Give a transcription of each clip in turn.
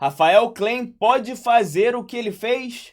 Rafael Klein pode fazer o que ele fez?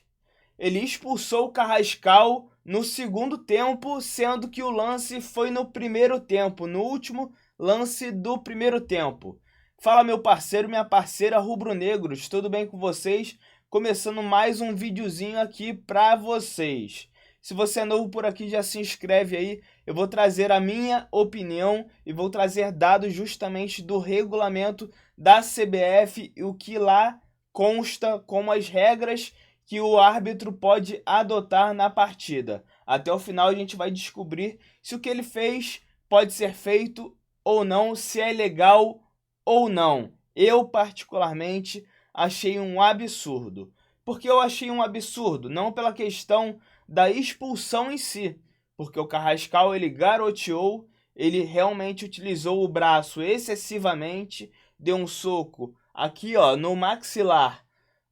Ele expulsou o Carrascal no segundo tempo, sendo que o lance foi no primeiro tempo, no último lance do primeiro tempo. Fala, meu parceiro, minha parceira rubro-negros, tudo bem com vocês? Começando mais um videozinho aqui para vocês. Se você é novo por aqui, já se inscreve aí. Eu vou trazer a minha opinião e vou trazer dados justamente do regulamento da CBF e o que lá consta como as regras que o árbitro pode adotar na partida. Até o final a gente vai descobrir se o que ele fez pode ser feito ou não, se é legal ou não. Eu, particularmente, achei um absurdo. Por que eu achei um absurdo? Não pela questão da expulsão em si, porque o Carrascal ele garoteou, ele realmente utilizou o braço excessivamente, deu um soco aqui ó, no maxilar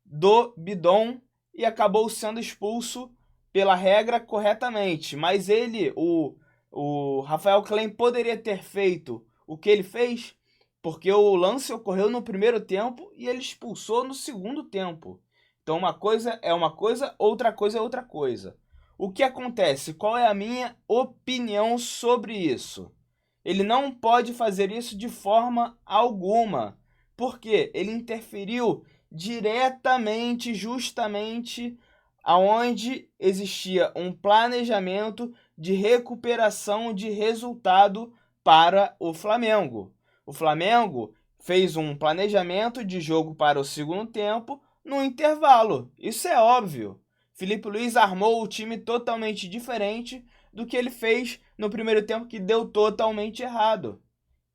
do Bidon e acabou sendo expulso pela regra corretamente. Mas ele, o Rafael Klein, poderia ter feito o que ele fez, porque o lance ocorreu no primeiro tempo e ele expulsou no segundo tempo. Então uma coisa é uma coisa, outra coisa é outra coisa. O que acontece? Qual é a minha opinião sobre isso? Ele não pode fazer isso de forma alguma, porque ele interferiu diretamente, justamente aonde existia um planejamento de recuperação de resultado para o Flamengo. O Flamengo fez um planejamento de jogo para o segundo tempo no intervalo. Isso é óbvio. Felipe Luiz armou o time totalmente diferente do que ele fez no primeiro tempo, que deu totalmente errado.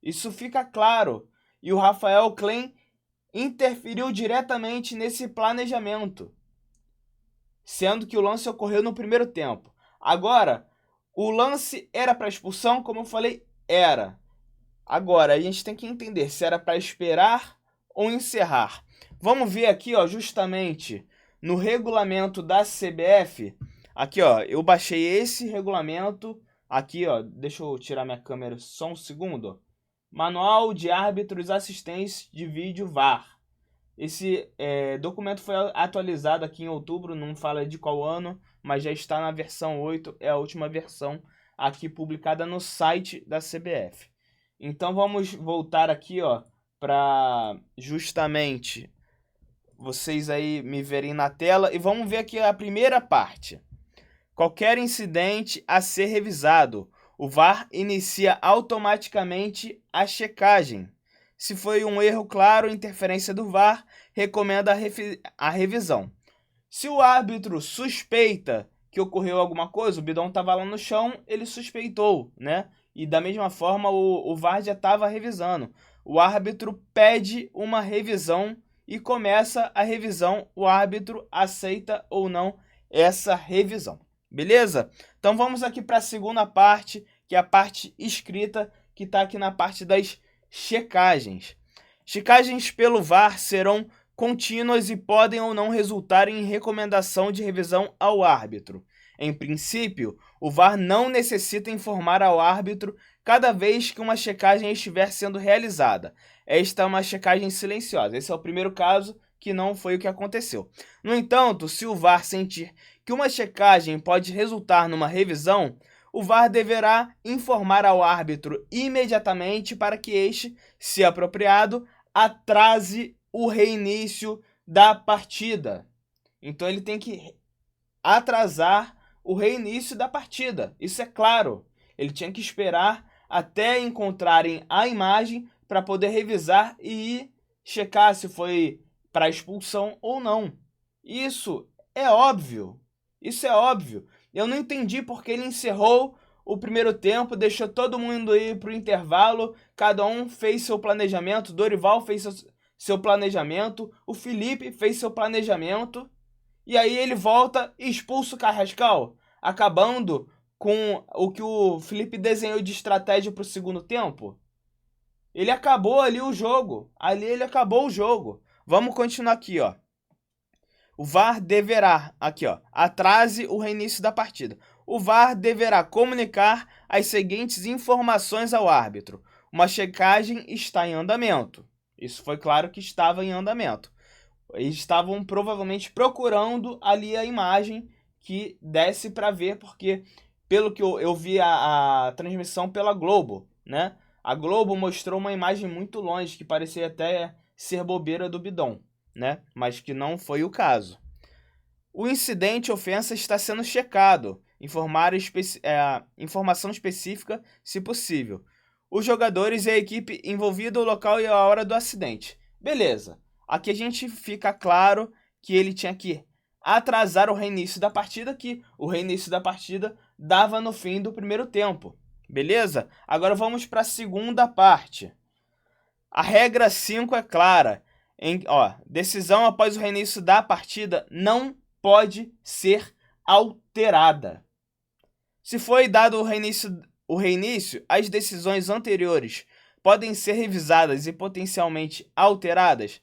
Isso fica claro. E o Rafael Klein interferiu diretamente nesse planejamento, sendo que o lance ocorreu no primeiro tempo. Agora, o lance era para expulsão, como eu falei, era. Agora, a gente tem que entender se era para esperar ou encerrar. Vamos ver aqui, ó, justamente no regulamento da CBF. Aqui, ó, eu baixei esse regulamento. Aqui, ó, deixa eu tirar minha câmera só um segundo. Manual de Árbitros Assistentes de Vídeo VAR. Esse documento foi atualizado aqui em outubro, não fala de qual ano, mas já está na versão 8, é a última versão aqui publicada no site da CBF. Então vamos voltar aqui, ó, para justamente vocês aí me verem na tela e vamos ver aqui a primeira parte. Qualquer incidente a ser revisado, o VAR inicia automaticamente a checagem. Se foi um erro claro, interferência do VAR, recomenda a revisão. Se o árbitro suspeita que ocorreu alguma coisa, o Bidon estava lá no chão, ele suspeitou, né? E da mesma forma o VAR já estava revisando. O árbitro pede uma revisão e começa a revisão. O árbitro aceita ou não essa revisão. Beleza? Então vamos aqui para a segunda parte, que é a parte escrita, que está aqui na parte das checagens. Checagens pelo VAR serão contínuas e podem ou não resultar em recomendação de revisão ao árbitro. Em princípio, o VAR não necessita informar ao árbitro cada vez que uma checagem estiver sendo realizada. Esta é uma checagem silenciosa. Esse é o primeiro caso que não foi o que aconteceu. No entanto, se o VAR sentir que uma checagem pode resultar numa revisão, o VAR deverá informar ao árbitro imediatamente para que este, se apropriado, atrase o reinício da partida. Então ele tem que atrasar o reinício da partida. Isso é claro. Ele tinha que esperar até encontrarem a imagem para poder revisar e checar se foi para expulsão ou não. Isso é óbvio. Isso é óbvio. Eu não entendi porque ele encerrou o primeiro tempo, deixou todo mundo ir para o intervalo, cada um fez seu planejamento, Dorival fez seu planejamento, o Felipe fez seu planejamento, e aí ele volta e expulsa o Carrascal, acabando com o que o Felipe desenhou de estratégia para o segundo tempo. Ele acabou ali o jogo, ali ele acabou o jogo. Vamos continuar aqui, ó. O VAR deverá, aqui ó, atrase o reinício da partida. O VAR deverá comunicar as seguintes informações ao árbitro. Uma checagem está em andamento. Isso foi claro que estava em andamento. Eles estavam provavelmente procurando ali a imagem que desse para ver, porque pelo que eu vi a transmissão pela Globo, né? A Globo mostrou uma imagem muito longe, que parecia até ser bobeira do Bidon, né? Mas que não foi o caso. O incidente ofensa está sendo checado, informação específica, se possível. Os jogadores e a equipe envolvida, o local e a hora do acidente. Beleza. Aqui a gente fica claro que ele tinha que atrasar o reinício da partida, que o reinício da partida dava no fim do primeiro tempo. Beleza? Agora vamos para a segunda parte. A regra 5 é clara. Decisão após o reinício da partida não pode ser alterada. Se foi dado o reinício, as decisões anteriores podem ser revisadas e potencialmente alteradas.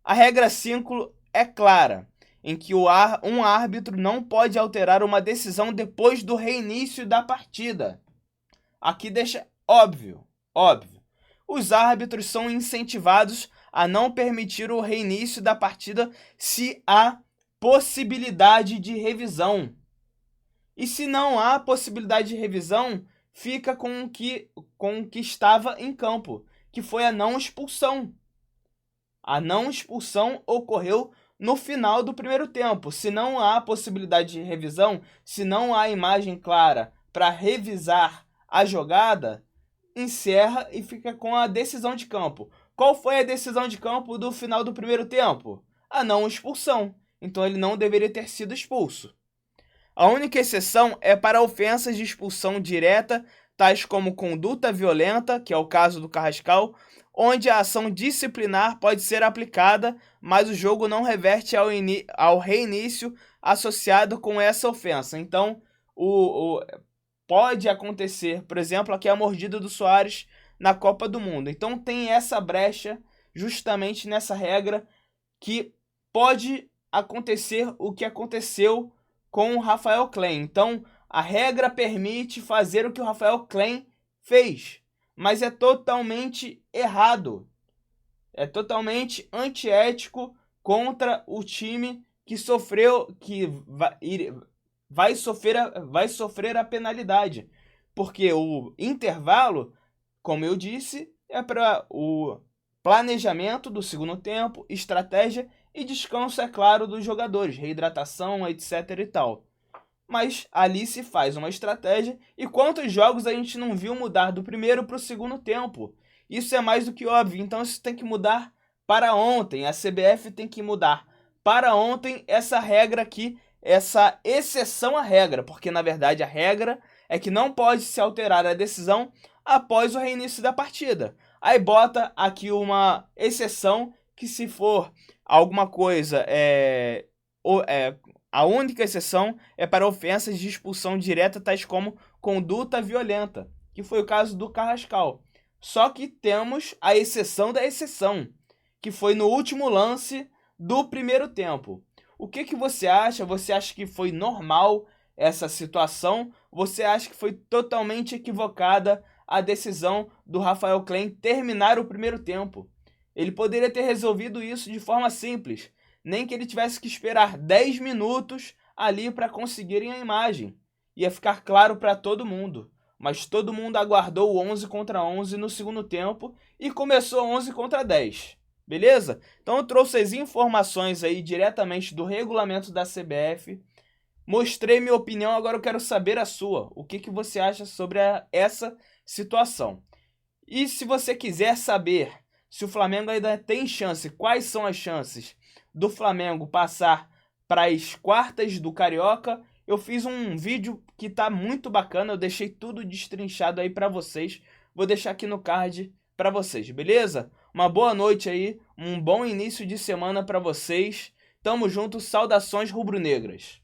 A regra 5 é clara, em que um árbitro não pode alterar uma decisão depois do reinício da partida. Aqui deixa óbvio. Os árbitros são incentivados a não permitir o reinício da partida se há possibilidade de revisão. E se não há possibilidade de revisão, fica com o que estava em campo, que foi a não expulsão. A não expulsão ocorreu no final do primeiro tempo. Se não há possibilidade de revisão, se não há imagem clara para revisar a jogada, encerra e fica com a decisão de campo. Qual foi a decisão de campo do final do primeiro tempo? A não expulsão. Então ele não deveria ter sido expulso. A única exceção é para ofensas de expulsão direta, tais como conduta violenta, que é o caso do Carrascal, onde a ação disciplinar pode ser aplicada, mas o jogo não reverte ao reinício associado com essa ofensa. Então, pode acontecer, por exemplo, aqui a mordida do Soares na Copa do Mundo. Então tem essa brecha justamente nessa regra que pode acontecer o que aconteceu com o Rafael Klein. Então a regra permite fazer o que o Rafael Klein fez, mas é totalmente errado. É totalmente antiético contra o time que vai sofrer a penalidade, porque o intervalo, como eu disse, é para o planejamento do segundo tempo, estratégia e descanso, é claro, dos jogadores, reidratação, etc e tal. Mas ali se faz uma estratégia, e quantos jogos a gente não viu mudar do primeiro para o segundo tempo? Isso é mais do que óbvio, então isso tem que mudar para ontem. A CBF tem que mudar para ontem essa regra aqui, essa exceção à regra, porque na verdade a regra é que não pode se alterar a decisão após o reinício da partida. Aí bota aqui uma exceção que, se for alguma coisa, a única exceção é para ofensas de expulsão direta, tais como conduta violenta, que foi o caso do Carrascal. Só que temos a exceção da exceção, que foi no último lance do primeiro tempo. O que você acha? Você acha que foi normal essa situação? Você acha que foi totalmente equivocada a decisão do Rafael Klein terminar o primeiro tempo? Ele poderia ter resolvido isso de forma simples, nem que ele tivesse que esperar 10 minutos ali para conseguirem a imagem. Ia ficar claro para todo mundo. Mas todo mundo aguardou o 11 contra 11 no segundo tempo e começou 11 contra 10. Beleza? Então eu trouxe as informações aí diretamente do regulamento da CBF. Mostrei minha opinião, agora eu quero saber a sua. O que você acha sobre essa situação? E se você quiser saber se o Flamengo ainda tem chance, quais são as chances do Flamengo passar para as quartas do Carioca, eu fiz um vídeo que tá muito bacana, eu deixei tudo destrinchado aí para vocês. Vou deixar aqui no card para vocês, beleza? Uma boa noite aí, um bom início de semana para vocês. Tamo junto, saudações rubro-negras.